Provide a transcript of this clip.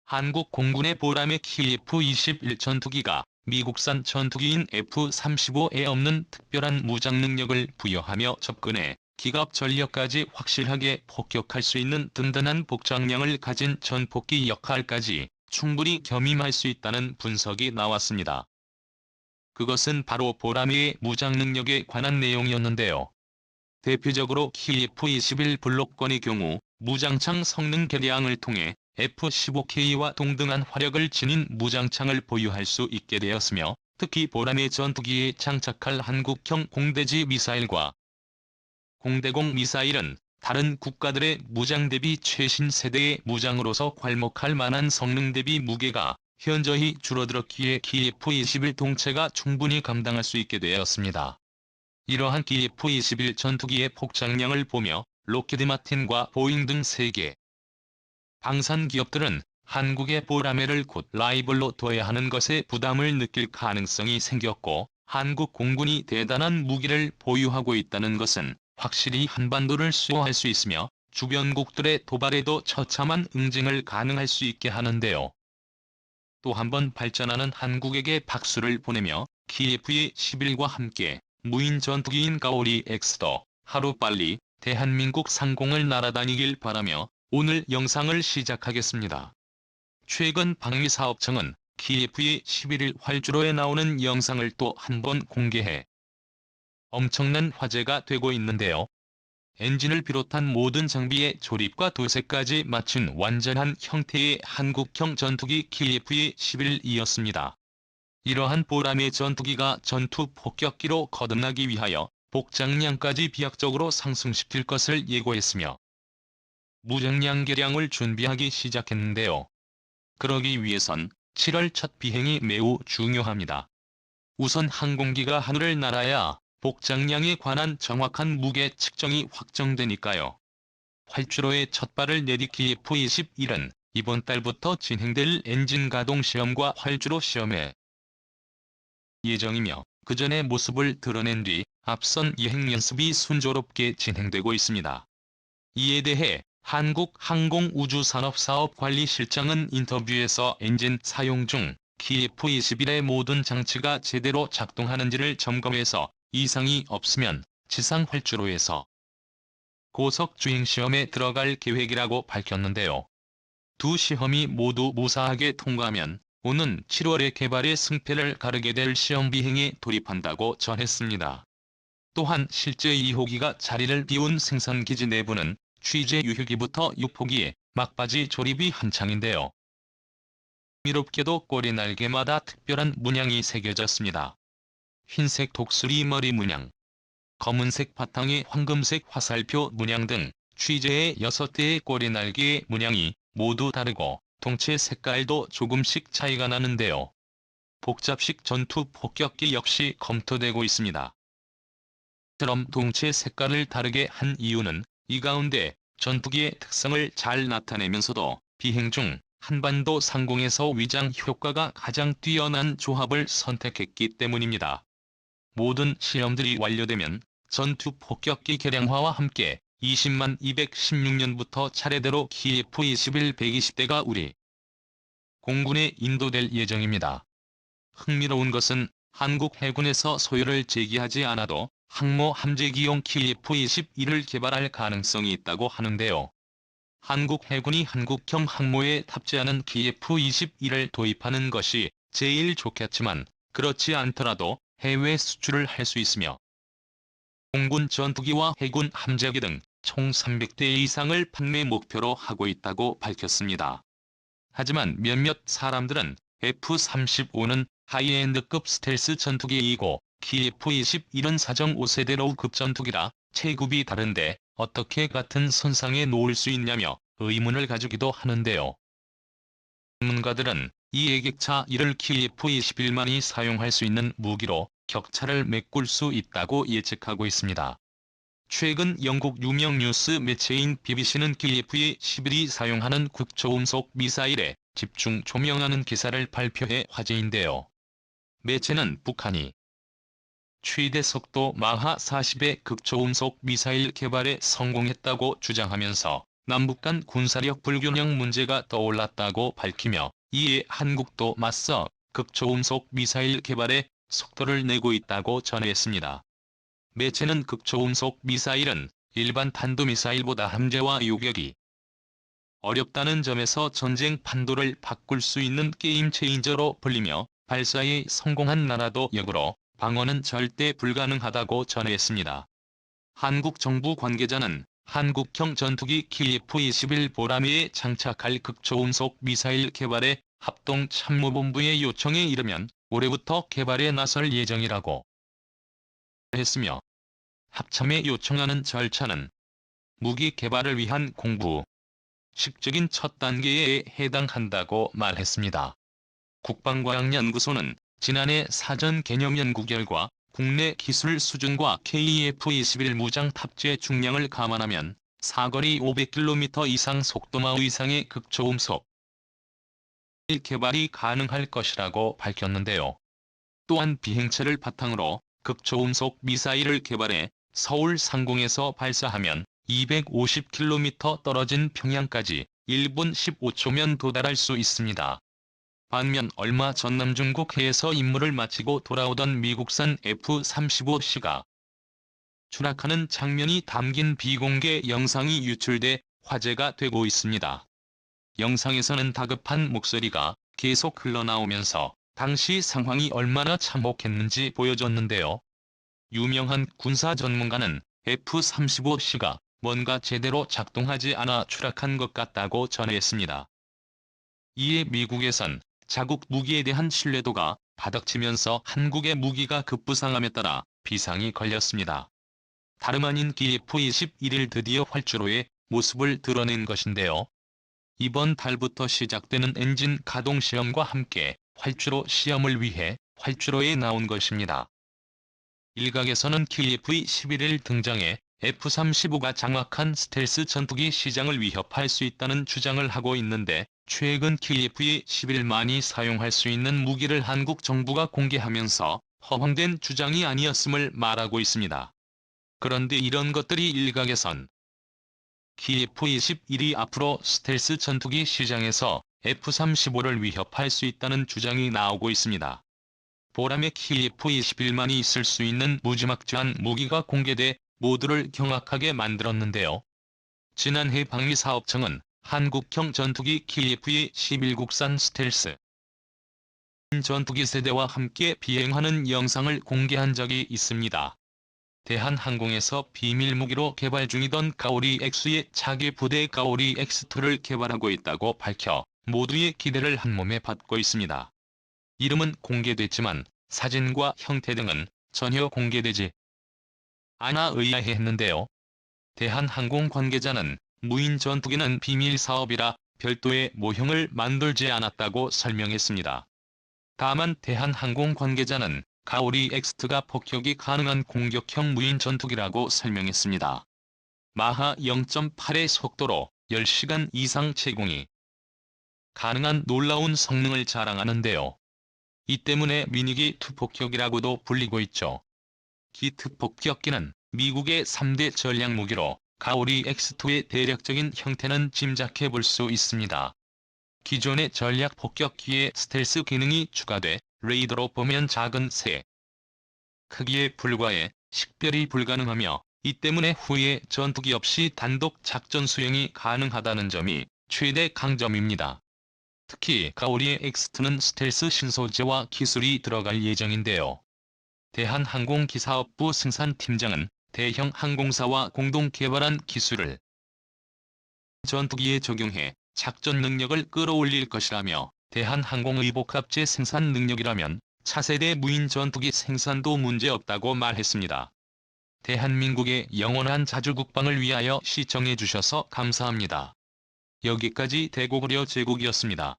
한국 공군의 보람의 KF-21 전투기가 미국산 전투기인 F-35에 없는 특별한 무장 능력을 부여하며 접근해 기갑 전력까지 확실하게 폭격할 수 있는 든든한 복장량을 가진 전폭기 역할까지 충분히 겸임할 수 있다는 분석이 나왔습니다. 그것은 바로 보람의 무장 능력에 관한 내용이었는데요. 대표적으로 KF-21 블록권의 경우 무장창 성능 개량을 통해 F-15K와 동등한 화력을 지닌 무장창을 보유할 수 있게 되었으며, 특히 보람의 전투기에 장착할 한국형 공대지 미사일과 공대공 미사일은 다른 국가들의 무장 대비 최신 세대의 무장으로서 괄목할 만한 성능 대비 무게가 현저히 줄어들었기에 KF-21 동체가 충분히 감당할 수 있게 되었습니다. 이러한 KF-21 전투기의 폭장량을 보며 록히드 마틴과 보잉 등 세계 방산 기업들은 한국의 보람회를 곧 라이벌로 둬야 하는 것에 부담을 느낄 가능성이 생겼고, 한국 공군이 대단한 무기를 보유하고 있다는 것은 확실히 한반도를 수호할 수 있으며 주변국들의 도발에도 처참한 응징을 가능할 수 있게 하는데요. 또 한 번 발전하는 한국에게 박수를 보내며 KF-21과 함께 무인 전투기인 가오리 X도 하루빨리 대한민국 상공을 날아다니길 바라며 오늘 영상을 시작하겠습니다. 최근 방위사업청은 KF-21 활주로에 나오는 영상을 또 한 번 공개해 엄청난 화제가 되고 있는데요. 엔진을 비롯한 모든 장비의 조립과 도색까지 마친 완전한 형태의 한국형 전투기 KF-21이었습니다. 이러한 보람의 전투기가 전투 폭격기로 거듭나기 위하여 복장량까지 비약적으로 상승시킬 것을 예고했으며 무장량 개량을 준비하기 시작했는데요. 그러기 위해선 7월 첫 비행이 매우 중요합니다. 우선 항공기가 하늘을 날아야 복장량에 관한 정확한 무게 측정이 확정되니까요. 활주로에 첫 발을 내디 KF-21은 이번 달부터 진행될 엔진 가동 시험과 활주로 시험에 예정이며, 그 전의 모습을 드러낸 뒤 앞선 예행 연습이 순조롭게 진행되고 있습니다. 이에 대해 한국항공우주산업사업관리실장은 인터뷰에서 엔진 사용 중 KF-21의 모든 장치가 제대로 작동하는지를 점검해서 이상이 없으면 지상 활주로에서 고속 주행시험에 들어갈 계획이라고 밝혔는데요. 두 시험이 모두 무사하게 통과하면 오는 7월에 개발의 승패를 가르게 될 시험 비행에 돌입한다고 전했습니다. 또한 실제 2호기가 자리를 비운 생산기지 내부는 취재 유효기부터 6호기에 막바지 조립이 한창인데요. 흥미롭게도 꼬리 날개마다 특별한 문양이 새겨졌습니다. 흰색 독수리 머리 문양, 검은색 바탕에 황금색 화살표 문양 등 취재의 6대의 꼬리 날개의 문양이 모두 다르고 동체 색깔도 조금씩 차이가 나는데요. 복잡식 전투 폭격기 역시 검토되고 있습니다. 처럼 동체 색깔을 다르게 한 이유는 이 가운데 전투기의 특성을 잘 나타내면서도 비행 중 한반도 상공에서 위장 효과가 가장 뛰어난 조합을 선택했기 때문입니다. 모든 시험들이 완료되면 전투 폭격기 개량화와 함께 20만 216년부터 차례대로 KF-21 120대가 우리 공군에 인도될 예정입니다. 흥미로운 것은 한국 해군에서 소요를 제기하지 않아도 항모 함재기용 KF-21을 개발할 가능성이 있다고 하는데요. 한국 해군이 한국형 항모에 탑재하는 KF-21을 도입하는 것이 제일 좋겠지만, 그렇지 않더라도 해외 수출을 할 수 있으며 공군 전투기와 해군 함재기 등 총 300대 이상을 판매 목표로 하고 있다고 밝혔습니다. 하지만 몇몇 사람들은 F-35는 하이엔드급 스텔스 전투기이고 KF-21은 사정 5세대 로우급 전투기라 체급이 다른데 어떻게 같은 선상에 놓을 수 있냐며 의문을 가지기도 하는데요. 전문가들은 이 예객차 1을 KF-21만이 사용할 수 있는 무기로 격차를 메꿀 수 있다고 예측하고 있습니다. 최근 영국 유명 뉴스 매체인 BBC는 KF-21이 사용하는 극초음속 미사일에 집중 조명하는 기사를 발표해 화제인데요. 매체는 북한이 최대 속도 마하 40의 극초음속 미사일 개발에 성공했다고 주장하면서 남북 간 군사력 불균형 문제가 떠올랐다고 밝히며 이에 한국도 맞서 극초음속 미사일 개발에 속도를 내고 있다고 전했습니다. 매체는 극초음속 미사일은 일반 탄도미사일보다 함재와 요격이 어렵다는 점에서 전쟁 판도를 바꿀 수 있는 게임 체인저로 불리며 발사에 성공한 나라도 역으로 방어는 절대 불가능하다고 전했습니다. 한국 정부 관계자는 한국형 전투기 KF-21 보라매에 장착할 극초음속 미사일 개발에 합동참모본부의 요청에 이르면 올해부터 개발에 나설 예정이라고 했으며 합참에 요청하는 절차는 무기 개발을 위한 공부식적인 첫 단계에 해당한다고 말했습니다. 국방과학연구소는 지난해 사전 개념 연구 결과 국내 기술 수준과 KF-21 무장 탑재 중량을 감안하면 사거리 500km 이상 속도마 이상의 극초음속 개발이 가능할 것이라고 밝혔는데요. 또한 비행체를 바탕으로 극초음속 미사일을 개발해 서울 상공에서 발사하면 250km 떨어진 평양까지 1분 15초면 도달할 수 있습니다. 반면 얼마 전 남중국 해에서 임무를 마치고 돌아오던 미국산 F-35C가 추락하는 장면이 담긴 비공개 영상이 유출돼 화제가 되고 있습니다. 영상에서는 다급한 목소리가 계속 흘러나오면서 당시 상황이 얼마나 참혹했는지 보여줬는데요. 유명한 군사 전문가는 F-35C가 뭔가 제대로 작동하지 않아 추락한 것 같다고 전했습니다. 이에 미국에선 자국 무기에 대한 신뢰도가 바닥치면서 한국의 무기가 급부상함에 따라 비상이 걸렸습니다. 다름 아닌 KF-21을 드디어 활주로의 모습을 드러낸 것인데요. 이번 달부터 시작되는 엔진 가동 시험과 함께 활주로 시험을 위해 활주로에 나온 것입니다. 일각에서는 KF-21을 등장해 F-35가 장악한 스텔스 전투기 시장을 위협할 수 있다는 주장을 하고 있는데 최근 KF-21만이 사용할 수 있는 무기를 한국 정부가 공개하면서 허황된 주장이 아니었음을 말하고 있습니다. 그런데 이런 것들이 일각에선 KF-21이 앞으로 스텔스 전투기 시장에서 F-35를 위협할 수 있다는 주장이 나오고 있습니다. 보람의 KF-21만이 있을 수 있는 무지막지한 무기가 공개돼 모두를 경악하게 만들었는데요. 지난해 방위사업청은 한국형 전투기 KF-21 국산 스텔스 전투기 세대와 함께 비행하는 영상을 공개한 적이 있습니다. 대한항공에서 비밀 무기로 개발 중이던 가오리 X의 차기 부대 가오리 X2를 개발하고 있다고 밝혀 모두의 기대를 한몸에 받고 있습니다. 이름은 공개됐지만 사진과 형태 등은 전혀 공개되지 않아 의아해했는데요. 대한항공 관계자는 무인 전투기는 비밀 사업이라 별도의 모형을 만들지 않았다고 설명했습니다. 다만 대한항공 관계자는 가오리 X2가 폭격이 가능한 공격형 무인 전투기라고 설명했습니다. 마하 0.8의 속도로 10시간 이상 제공이 가능한 놀라운 성능을 자랑하는데요. 이 때문에 미니기 투폭격이라고도 불리고 있죠. 기투폭격기는 미국의 3대 전략무기로 가오리 X2의 대략적인 형태는 짐작해 볼 수 있습니다. 기존의 전략 폭격기에 스텔스 기능이 추가돼 레이더로 보면 작은 새 크기에 불과해 식별이 불가능하며 이 때문에 후에 전투기 없이 단독 작전 수행이 가능하다는 점이 최대 강점입니다. 특히 가오리의 X2는 스텔스 신소재와 기술이 들어갈 예정인데요. 대한항공기사업부 생산팀장은 대형 항공사와 공동 개발한 기술을 전투기에 적용해 작전 능력을 끌어올릴 것이라며 대한항공의 복합재 생산 능력이라면 차세대 무인 전투기 생산도 문제없다고 말했습니다. 대한민국의 영원한 자주국방을 위하여 시청해주셔서 감사합니다. 여기까지 대고구려 제국이었습니다.